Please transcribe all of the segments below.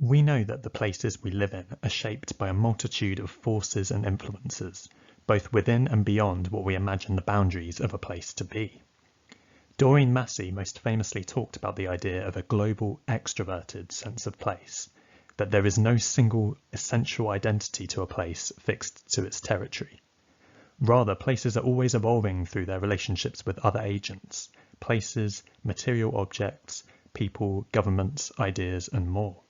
We know that the places we live in are shaped by a multitude of forces and influences, both within and beyond what we imagine the boundaries of a place to be. Doreen Massey most famously talked about the idea of a global extroverted sense of place, that there is no single essential identity to a place fixed to its territory. Rather, places are always evolving through their relationships with other agents, places, material objects, people, governments, ideas, and more.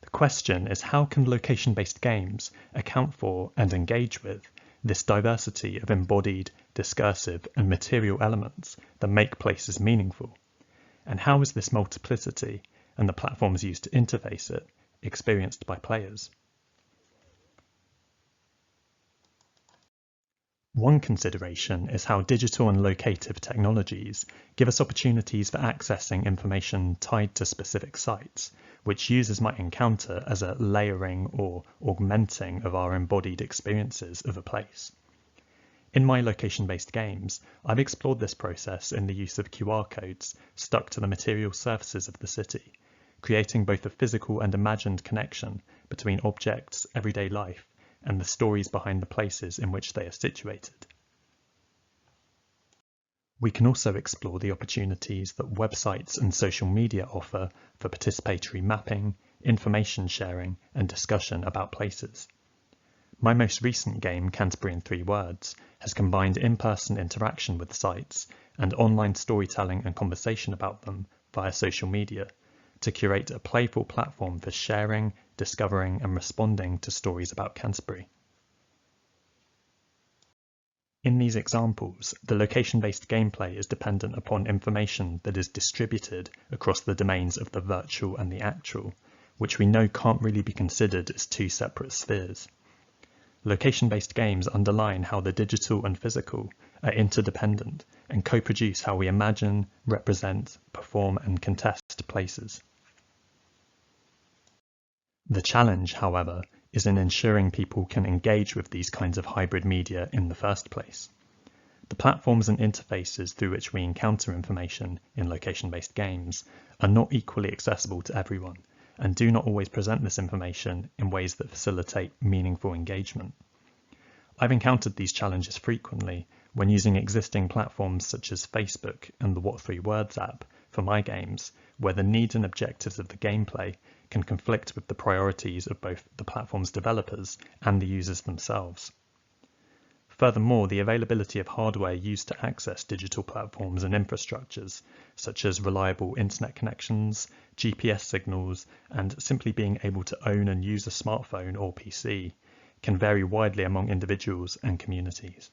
The question is, how can location-based games account for and engage with this diversity of embodied, discursive, and material elements that make places meaningful? And how is this multiplicity, and the platforms used to interface it, experienced by players? One consideration is how digital and locative technologies give us opportunities for accessing information tied to specific sites, which users might encounter as a layering or augmenting of our embodied experiences of a place. In my location-based games, I've explored this process in the use of QR codes stuck to the material surfaces of the city, creating both a physical and imagined connection between objects, everyday life, and the stories behind the places in which they are situated. We can also explore the opportunities that websites and social media offer for participatory mapping, information sharing, and discussion about places. My most recent game, Canterbury in 3 Words, has combined in-person interaction with sites and online storytelling and conversation about them via social media to curate a playful platform for sharing, discovering, and responding to stories about Canterbury. In these examples, the location-based gameplay is dependent upon information that is distributed across the domains of the virtual and the actual, which we know can't really be considered as 2 separate spheres. Location-based games underline how the digital and physical are interdependent and co-produce how we imagine, represent, perform, and contest places. The challenge, however, is in ensuring people can engage with these kinds of hybrid media in the first place. The platforms and interfaces through which we encounter information in location-based games are not equally accessible to everyone, and do not always present this information in ways that facilitate meaningful engagement. I've encountered these challenges frequently when using existing platforms such as Facebook and the What 3 Words app for my games, where the needs and objectives of the gameplay can conflict with the priorities of both the platform's developers and the users themselves. Furthermore, the availability of hardware used to access digital platforms and infrastructures, such as reliable internet connections, GPS signals, and simply being able to own and use a smartphone or PC, can vary widely among individuals and communities.